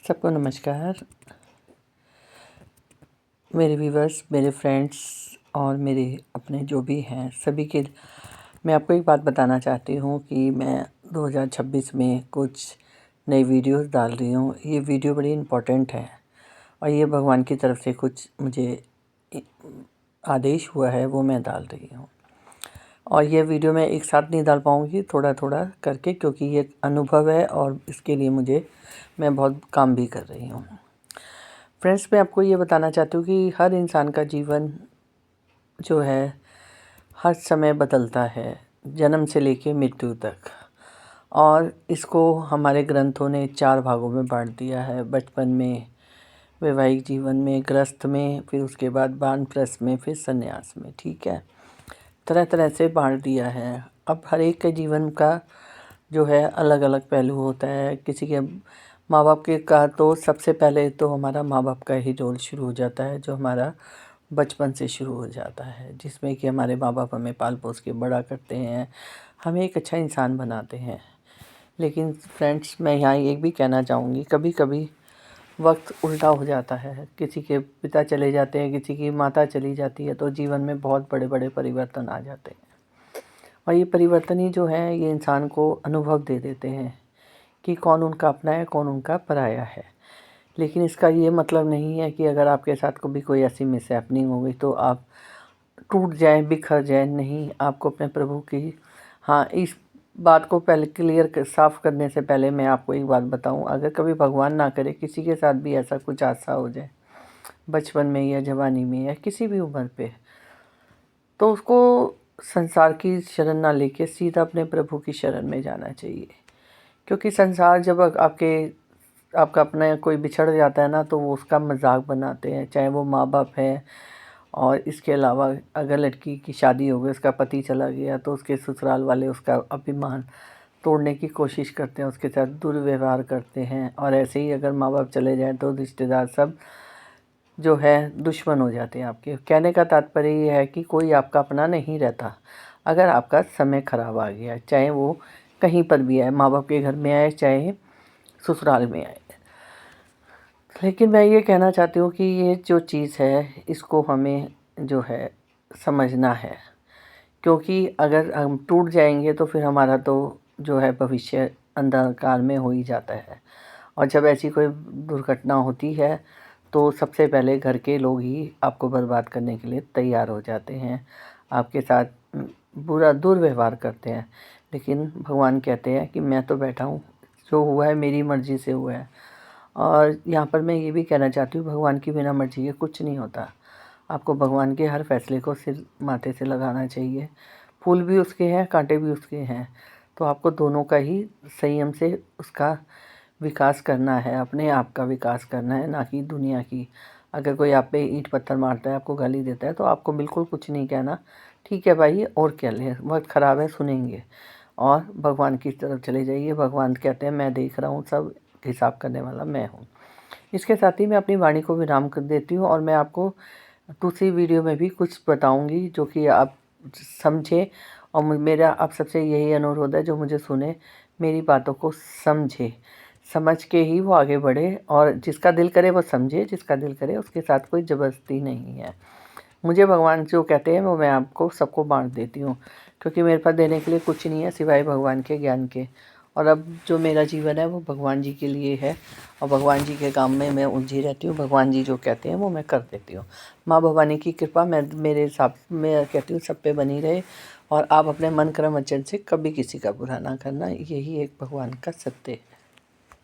सबको नमस्कार। मेरे व्यूवर्स, मेरे फ्रेंड्स और मेरे अपने जो भी हैं सभी के मैं आपको एक बात बताना चाहती हूँ कि मैं 2026 में कुछ नई वीडियोस डाल रही हूँ। ये वीडियो बड़ी इम्पोर्टेंट है और ये भगवान की तरफ से कुछ मुझे आदेश हुआ है, वो मैं डाल रही हूँ। और ये वीडियो मैं एक साथ नहीं डाल पाऊँगी, थोड़ा थोड़ा करके, क्योंकि ये अनुभव है और इसके लिए मैं बहुत काम भी कर रही हूँ। फ्रेंड्स, मैं आपको ये बताना चाहती हूँ कि हर इंसान का जीवन जो है हर समय बदलता है, जन्म से लेके मृत्यु तक। और इसको हमारे ग्रंथों ने 4 भागों में बांट दिया है। बचपन में, वैवाहिक जीवन में, गृहस्थ में, फिर उसके बाद वानप्रस्थ में, फिर सन्यास में। ठीक है, तरह तरह से बांट दिया है। अब हर एक के जीवन का जो है अलग अलग पहलू होता है। किसी के माँ बाप के का तो सबसे पहले तो हमारा माँ बाप का ही रोल शुरू हो जाता है, जो हमारा बचपन से शुरू हो जाता है, जिसमें कि हमारे माँ बाप हमें पाल पोस के बड़ा करते हैं, हमें एक अच्छा इंसान बनाते हैं। लेकिन फ्रेंड्स, मैं यहाँ एक भी कहना चाहूँगी, कभी कभी वक्त उल्टा हो जाता है। किसी के पिता चले जाते हैं, किसी की माता चली जाती है, तो जीवन में बहुत बड़े बड़े परिवर्तन आ जाते हैं। और ये परिवर्तन ही जो है ये इंसान को अनुभव दे देते हैं कि कौन उनका अपना है, कौन उनका पराया है। लेकिन इसका ये मतलब नहीं है कि अगर आपके साथ कभी कोई ऐसी मिसहैपनिंग हो गई तो आप टूट जाएं, बिखर जाएं। नहीं, आपको अपने प्रभु की, हाँ, इस बात को पहले साफ़ करने से पहले मैं आपको एक बात बताऊं। अगर कभी भगवान ना करे किसी के साथ भी ऐसा कुछ हादसा हो जाए, बचपन में या जवानी में या किसी भी उम्र पे, तो उसको संसार की शरण ना लेके सीधा अपने प्रभु की शरण में जाना चाहिए। क्योंकि संसार जब आपका अपना कोई बिछड़ जाता है ना, तो वो उसका मजाक बनाते हैं, चाहे वो माँ बाप है। और इसके अलावा अगर लड़की की शादी हो गई, उसका पति चला गया, तो उसके ससुराल वाले उसका अभिमान तोड़ने की कोशिश करते हैं, उसके साथ दुर्व्यवहार करते हैं। और ऐसे ही अगर माँ बाप चले जाएं तो रिश्तेदार सब जो है दुश्मन हो जाते हैं आपके। कहने का तात्पर्य ये है कि कोई आपका अपना नहीं रहता। अगर आपका समय ख़राब आ गया, चाहे वो कहीं पर भी आए, माँ बाप के घर में आए, चाहे ससुराल में आए। लेकिन मैं ये कहना चाहती हूँ कि ये जो चीज़ है इसको हमें जो है समझना है। क्योंकि अगर हम टूट जाएंगे तो फिर हमारा तो जो है भविष्य अंधकार में हो ही जाता है। और जब ऐसी कोई दुर्घटना होती है तो सबसे पहले घर के लोग ही आपको बर्बाद करने के लिए तैयार हो जाते हैं, आपके साथ बुरा दुर्व्यवहार करते हैं। लेकिन भगवान कहते हैं कि मैं तो बैठा हूँ, जो हुआ है मेरी मर्ज़ी से हुआ है। और यहाँ पर मैं ये भी कहना चाहती हूँ, भगवान की बिना मर्ज़ी के कुछ नहीं होता। आपको भगवान के हर फैसले को सिर माथे से लगाना चाहिए। फूल भी उसके हैं, कांटे भी उसके हैं, तो आपको दोनों का ही संयम से उसका विकास करना है, अपने आप का विकास करना है, ना कि दुनिया की। अगर कोई आप पे ईंट पत्थर मारता है, आपको गाली देता है, तो आपको बिल्कुल कुछ नहीं कहना। ठीक है भाई, और क्या ले, वक्त ख़राब है, सुनेंगे, और भगवान की तरफ चले जाइए। भगवान कहते हैं मैं देख रहा हूँ, सब हिसाब करने वाला मैं हूँ। इसके साथ ही मैं अपनी वाणी को विराम कर देती हूँ और मैं आपको दूसरी वीडियो में भी कुछ बताऊँगी जो कि आप समझें। और मेरा आप सबसे यही अनुरोध है, जो मुझे सुने, मेरी बातों को समझे, समझ के ही वो आगे बढ़े। और जिसका दिल करे वो समझे, जिसका दिल करे उसके साथ कोई ज़बरदस्ती नहीं है। मुझे भगवान जो कहते हैं वो मैं आपको सबको बांट देती हूँ, क्योंकि मेरे पास देने के लिए कुछ नहीं है सिवाय भगवान के ज्ञान के। और अब जो मेरा जीवन है वो भगवान जी के लिए है, और भगवान जी के काम में मैं उलझी रहती हूँ। भगवान जी जो कहते हैं वो मैं कर देती हूँ। माँ भवानी की कृपा मेरे हिसाब में कहती हूँ सब पे बनी रहे। और आप अपने मन कर्म वचन से कभी किसी का बुरा ना करना, यही एक भगवान का सत्य है।